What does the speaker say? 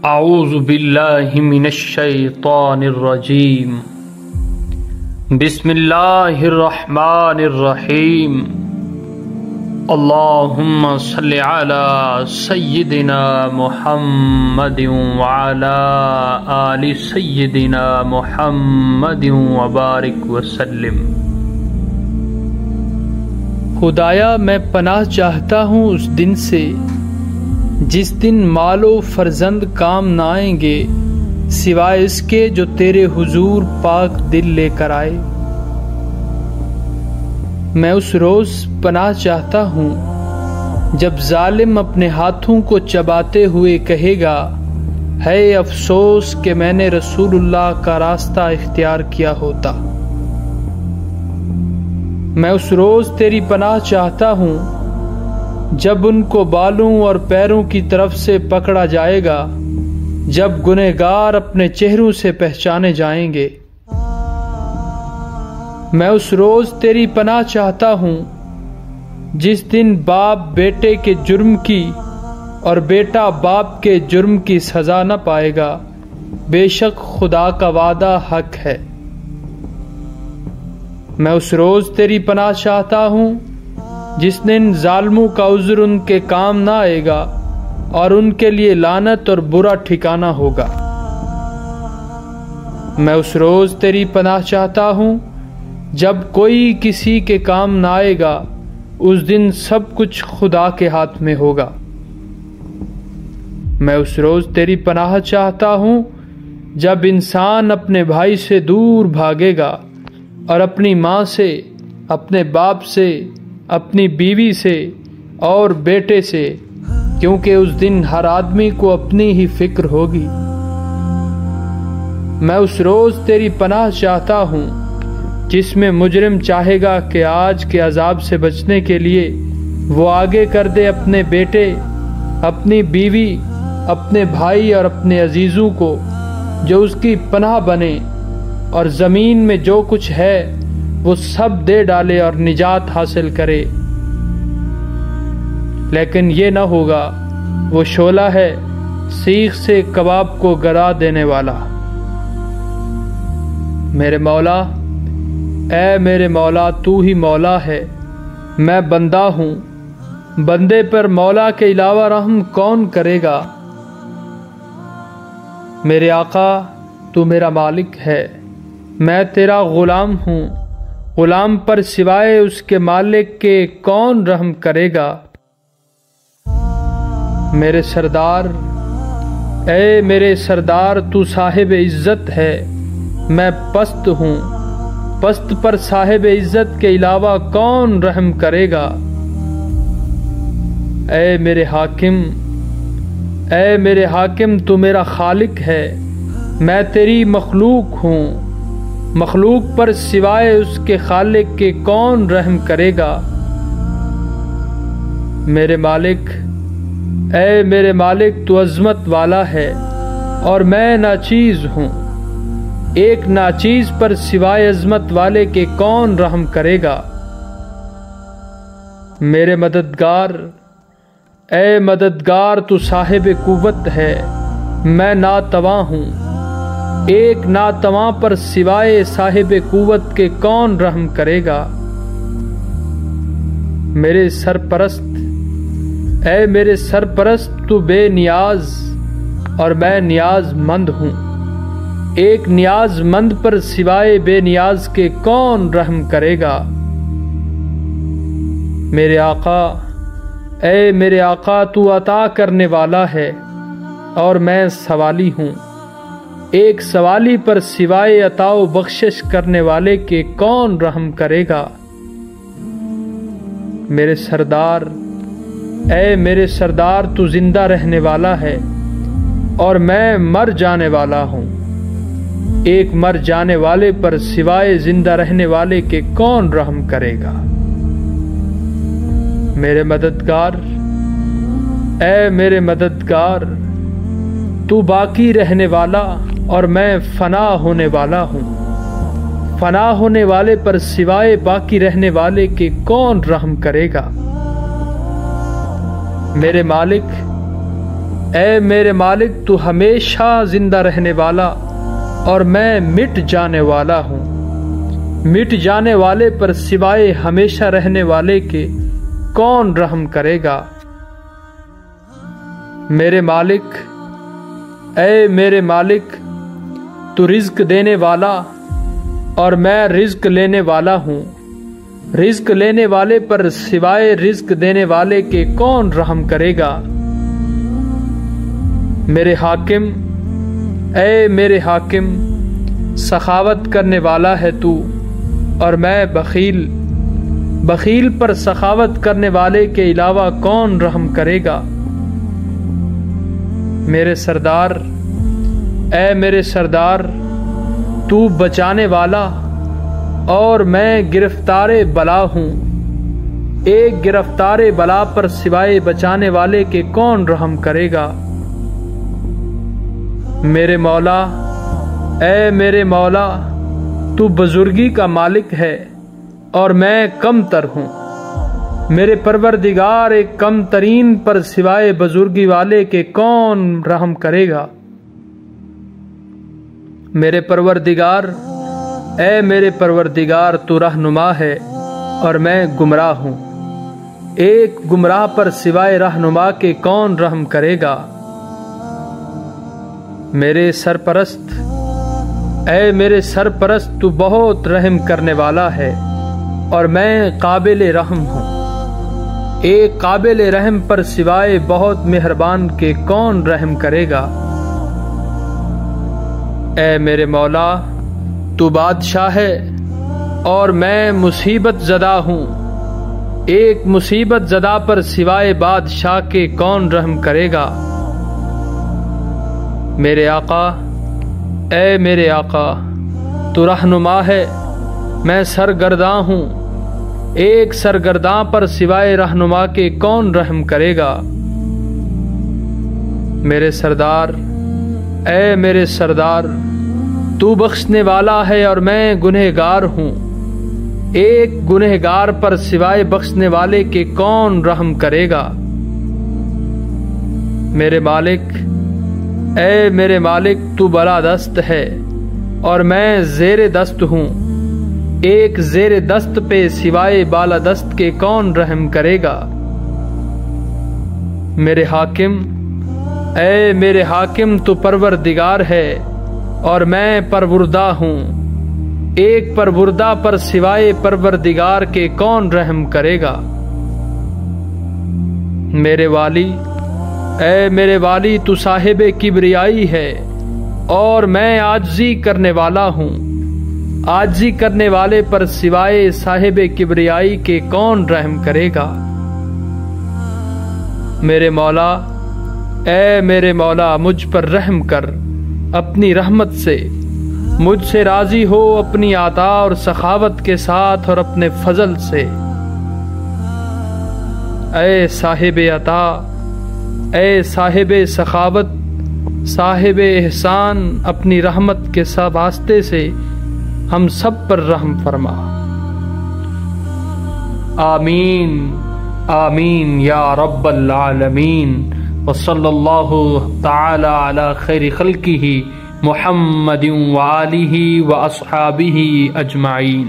اعوذ باللہ من الشیطان الرجیم بسم اللہ الرحمن الرحیم اللہم صلی علی سیدنا محمد وعلی آل سیدنا محمد وبارک وسلم۔ خدایا میں پناہ چاہتا ہوں اس دن سے جس دن مال و فرزند کام نہ آئیں گے سوائے اس کے جو تیرے حضور پاک دل لے کر آئے۔ میں اس روز پناہ چاہتا ہوں جب ظالم اپنے ہاتھوں کو چباتے ہوئے کہے گا ہے افسوس کہ میں نے رسول اللہ کا راستہ اختیار کیا ہوتا۔ میں اس روز تیری پناہ چاہتا ہوں جب ان کو بالوں اور پیروں کی طرف سے پکڑا جائے گا، جب گنہگار اپنے چہروں سے پہچانے جائیں گے۔ میں اس روز تیری پناہ چاہتا ہوں جس دن باپ بیٹے کے جرم کی اور بیٹا باپ کے جرم کی سزا نہ پائے گا، بے شک خدا کا وعدہ حق ہے۔ میں اس روز تیری پناہ چاہتا ہوں جس دن ظالموں کا عذر ان کے کام نہ آئے گا اور ان کے لیے لعنت اور برا ٹھکانہ ہوگا۔ میں اس روز تیری پناہ چاہتا ہوں جب کوئی کسی کے کام نہ آئے گا، اس دن سب کچھ خدا کے ہاتھ میں ہوگا۔ میں اس روز تیری پناہ چاہتا ہوں جب انسان اپنے بھائی سے دور بھاگے گا اور اپنی ماں سے، اپنے باپ سے، اپنی بیوی سے اور بیٹے سے، کیونکہ اس دن ہر آدمی کو اپنی ہی فکر ہوگی۔ میں اس روز تیری پناہ چاہتا ہوں جس میں مجرم چاہے گا کہ آج کے عذاب سے بچنے کے لیے وہ آگے کر دے اپنے بیٹے، اپنی بیوی، اپنے بھائی اور اپنے عزیزوں کو جو اس کی پناہ بنے، اور زمین میں جو کچھ ہے وہ سب دے ڈالے اور نجات حاصل کرے۔ لیکن یہ نہ ہوگا، وہ شعلہ ہے سیخ سے کباب کو گرا دینے والا۔ میرے مولا، اے میرے مولا، تو ہی مولا ہے، میں بندہ ہوں، بندے پر مولا کے علاوہ رحم کون کرے گا؟ میرے آقا، تو میرا مالک ہے، میں تیرا غلام ہوں، غلام پر سوائے اس کے مالک کے کون رحم کرے گا؟ میرے سردار، اے میرے سردار، تو صاحب عزت ہے، میں پست ہوں، پست پر صاحب عزت کے علاوہ کون رحم کرے گا؟ اے میرے حاکم، اے میرے حاکم، تو میرا خالق ہے، میں تیری مخلوق ہوں، مخلوق پر سوائے اس کے خالق کے کون رحم کرے گا؟ میرے مالک، اے میرے مالک، تو عظمت والا ہے اور میں ناچیز ہوں، ایک ناچیز پر سوائے عظمت والے کے کون رحم کرے گا؟ میرے مددگار، اے مددگار، تو صاحب قوت ہے، میں ناتواں ہوں، ایک ناتواں پر سوائے صاحب قوت کے کون رحم کرے گا؟ میرے سرپرست، اے میرے سرپرست، تو بے نیاز اور میں نیاز مند ہوں، ایک نیاز مند پر سوائے بے نیاز کے کون رحم کرے گا؟ میرے آقا، اے میرے آقا، تو عطا کرنے والا ہے اور میں سوالی ہوں، ایک سوالی پر سوائے عطا و بخشش کرنے والے کے کون رحم کرے گا؟ میرے سردار، اے میرے سردار، تو زندہ رہنے والا ہے اور میں مر جانے والا ہوں، ایک مر جانے والے پر سوائے زندہ رہنے والے کے کون رحم کرے گا؟ میرے مددگار، اے میرے مددگار، تو باقی رہنے والا اور میں فنا ہونے والا ہوں، فنا ہونے والے پر سوائے باقی رہنے والے کے کون رحم کرے گا؟ میرے مالک، اے میرے مالک تو ہمیشہ زندہ رہنے والا اور میں مٹ جانے والا ہوں۔ مٹ جانے والے پر سوائے ہمیشہ رہنے والے کے کون رحم کرے گا؟ میرے مالک، اے میرے مالک تو رزق دینے والا اور میں رزق لینے والا ہوں۔ رزق لینے والے پر سوائے رزق دینے والے کے کون رحم کرے گا؟ میرے حاکم، اے میرے حاکم سخاوت کرنے والا ہے تو اور میں بخیل۔ بخیل پر سخاوت کرنے والے کے علاوہ کون رحم کرے گا؟ میرے سردار، اے میرے سردار تو بچانے والا اور میں گرفتار بلا ہوں۔ ایک گرفتار بلا پر سوائے بچانے والے کے کون رحم کرے گا؟ میرے مولا، اے میرے مولا تو بزرگی کا مالک ہے اور میں کم تر ہوں۔ میرے پروردگار ایک کم ترین پر سوائے بزرگی والے کے کون رحم کرے گا؟ میرے پروردگار، اے میرے پروردگار تو رہنما ہے اور میں گمراہ ہوں۔ ایک گمراہ پر سوائے رہنما کے کون رحم کرے گا؟ میرے سرپرست، اے میرے سرپرست تو بہت رحم کرنے والا ہے اور میں قابل رحم ہوں۔ ایک قابل رحم پر سوائے بہت مہربان کے کون رحم کرے گا؟ اے میرے مولا تو بادشاہ ہے اور میں مصیبت زدہ ہوں۔ ایک مصیبت زدہ پر سوائے بادشاہ کے کون رحم کرے گا؟ میرے آقا، اے میرے آقا تو رہنما ہے، میں سرگرداں ہوں۔ ایک سرگرداں پر سوائے رہنما کے کون رحم کرے گا؟ میرے سردار، اے میرے سردار تو بخشنے والا ہے اور میں گنہگار ہوں۔ ایک گنہگار پر سوائے بخشنے والے کے کون رحم کرے گا؟ میرے مالک، اے میرے مالک تو بلا دست ہے اور میں زیر دست ہوں۔ ایک زیر دست پہ سوائے بالا دست کے کون رحم کرے گا؟ میرے حاکم، اے میرے حاکم تو پروردگار ہے اور میں پروردہ ہوں۔ ایک پروردہ پر سوائے پروردگار کے کون رحم کرے گا؟ میرے والی، اے میرے والی تو صاحب کبریائی ہے اور میں عاجزی کرنے والا ہوں۔ عاجزی کرنے والے پر سوائے صاحب کبریائی کے کون رحم کرے گا؟ میرے مولا، اے میرے مولا مجھ پر رحم کر اپنی رحمت سے۔ مجھ سے راضی ہو اپنی عطا اور سخاوت کے ساتھ اور اپنے فضل سے۔ اے صاحب عطا، اے صاحب سخاوت، صاحب احسان، اپنی رحمت کے واسطے سے ہم سب پر رحم فرما۔ آمین آمین یا رب العالمین، وصلی اللہ تعالی علی خیر خلقہ محمد وآلہ واصحابہ اجمعین۔